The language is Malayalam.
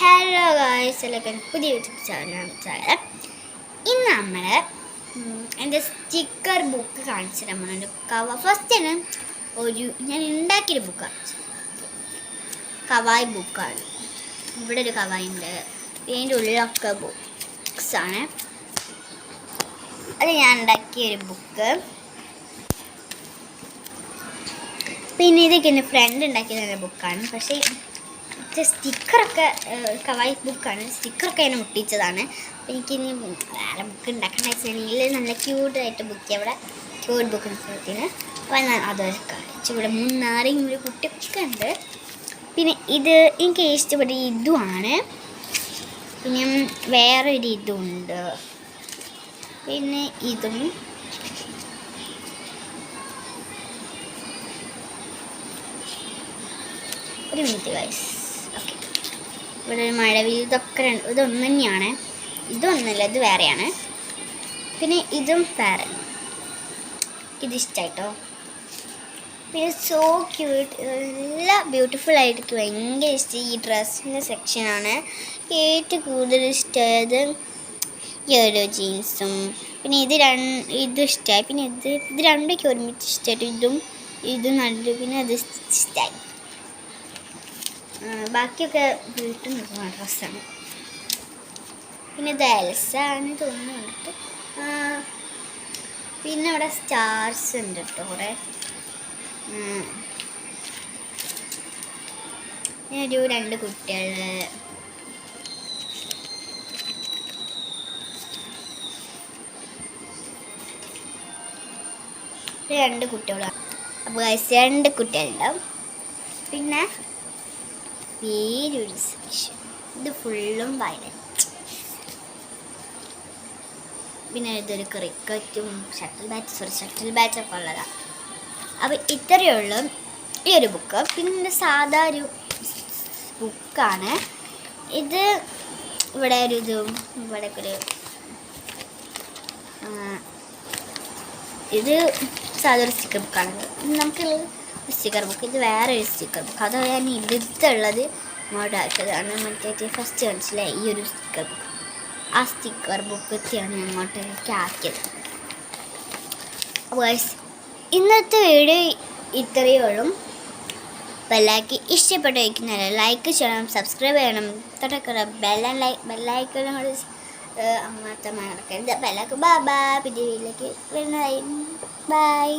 ഹലോ ഗായ്സ്, എല്ലാവർക്കും പുതിയ യൂട്യൂബ് ചാനൽ. ഇന്ന് നമ്മൾ എൻ്റെ സ്റ്റിക്കർ ബുക്ക് കാണിച്ചു തരാൻ കവ ഫസ്റ്റാണ് ഞാൻ ഉണ്ടാക്കിയൊരു ബുക്ക് കാണിച്ചു. കവായ് ബുക്കാണ്. ഇവിടെ ഒരു കവായ് ഉണ്ട്. ഇതിൻ്റെ ഉള്ളിലൊക്കെ ബുക്സാണ്. അത് ഞാൻ ഉണ്ടാക്കിയൊരു ബുക്ക്. പിന്നെ ഇതൊക്കെ എൻ്റെ ഫ്രണ്ട് ഉണ്ടാക്കിയ ബുക്കാണ്. പക്ഷേ സ്റ്റിക്കറൊക്കെ കവായ് ബുക്കാണ്. സ്റ്റിക്കറൊക്കെ ഞാൻ ഒട്ടിച്ചതാണ്. എനിക്കിനി വേറെ ബുക്ക് ഉണ്ടാക്കാൻ വെച്ചിട്ടുണ്ടെങ്കിൽ നല്ല ക്യൂട്ടായിട്ട് ബുക്ക് അവിടെ ക്യൂട്ട് ബുക്ക് എടുത്തിന്. അപ്പോൾ ഞാൻ അതൊക്കെ കാണിച്ചു. ഇവിടെ മൂന്നാറിയും ഒരു കുട്ടിയൊക്കെ ഉണ്ട്. പിന്നെ ഇത് എനിക്ക് ഇഷ്ടപ്പെട്ട ഇതുമാണ്. പിന്നെ വേറൊരു ഇതുണ്ട്. പിന്നെ ഇതും ഒരു മിനിറ്റ് ഗൈസ്. ഓക്കെ, ഇവിടെ ഒരു മഴവിൽ ഇതൊക്കെ ഇതൊന്നു തന്നെയാണ്. ഇതൊന്നുമില്ല, ഇത് വേറെയാണ്. പിന്നെ ഇതും വേറെ. ഇതിഷ്ടമായിട്ടോ. പിന്നെ സോ ക്യൂട്ട്, എല്ലാം ബ്യൂട്ടിഫുൾ ആയിട്ട് എനിക്ക് ഭയങ്കര ഇഷ്ടം. ഈ ഡ്രസ്സിൻ്റെ സെക്ഷനാണ് ഏറ്റവും കൂടുതൽ ഇഷ്ടമായത്. ഈ ഒരു ജീൻസും പിന്നെ ഇതും ഇഷ്ടമായി. പിന്നെ ഇത് രണ്ടൊക്കെ ഒരുമിച്ച് ഇഷ്ടമായിട്ട് ഇതും നല്ലൊരു. പിന്നെ അത് ഇഷ്ടമായി. ബാക്കിയൊക്കെ വീട്ടിൽ നിൽക്കുന്ന ഡ്രസ്സാണ്. പിന്നെ ഇത് എൽസാണ് തോന്നുന്നുണ്ട്. പിന്നെ അവിടെ സ്റ്റാർസ് ഉണ്ട് കേട്ടോ കുറേ. പിന്നെ ഒരു രണ്ട് കുട്ടികൾ. രണ്ട് കുട്ടികളാണ്. അപ്പോൾ രണ്ട് കുട്ടികളുണ്ടാവും. പിന്നെ വേറൊരു സെക്ഷൻ, ഇത് ഫുള്ളും വയലറ്റ്. പിന്നെ ഇതൊരു ക്രിക്കറ്റും ഷട്ടിൽ ബാറ്റൊക്കെ ഉള്ളതാണ്. അപ്പോൾ ഇത്രയേ ഉള്ളൂ ഈ ഒരു ബുക്ക്. പിന്നെ സാധാ ഒരു ബുക്കാണ് ഇത്. ഇവിടെ ഒരു ഇതും ഇവിടെ ഒരു ഇത് സാധാ ഒരു സ്റ്റിക്കർ ബുക്കാണ്. നമുക്കുള്ളത് സ്റ്റിക്കർ ബുക്ക്. ഇത് വേറെ ഒരു സ്റ്റിക്കർ ബുക്ക്. അത് ഞാൻ ഇതുള്ളത് ഇങ്ങോട്ട് ആക്കിയതാണ്. മറ്റേ ഫസ്റ്റ് കാണിച്ചില്ലേ ഈ ഒരു സ്റ്റിക്കർ ബുക്ക്. ആ സ്റ്റിക്കർ ബുക്കെത്തിയാണ് ഞാൻ ഇങ്ങോട്ടേക്ക് ആക്കിയത്. അപ്പോൾ ഇന്നത്തെ വീഡിയോ ഇത്രയേ ഉള്ളൂ. ബെല്ലൈക്കൻ ഇഷ്ടപ്പെട്ട് വയ്ക്കുന്നതല്ല, ലൈക്ക് ചെയ്യണം, സബ്സ്ക്രൈബ് ചെയ്യണം, തൊട്ടൊക്കെ ബെല്ലൈക്കൺ അങ്ങനത്തെ മറക്കരുത്. ബെല്ലൈക്കൻ. ബൈ. പുതിയ വീഡിയോയിലേക്ക് വരുന്നതായി. ബൈ.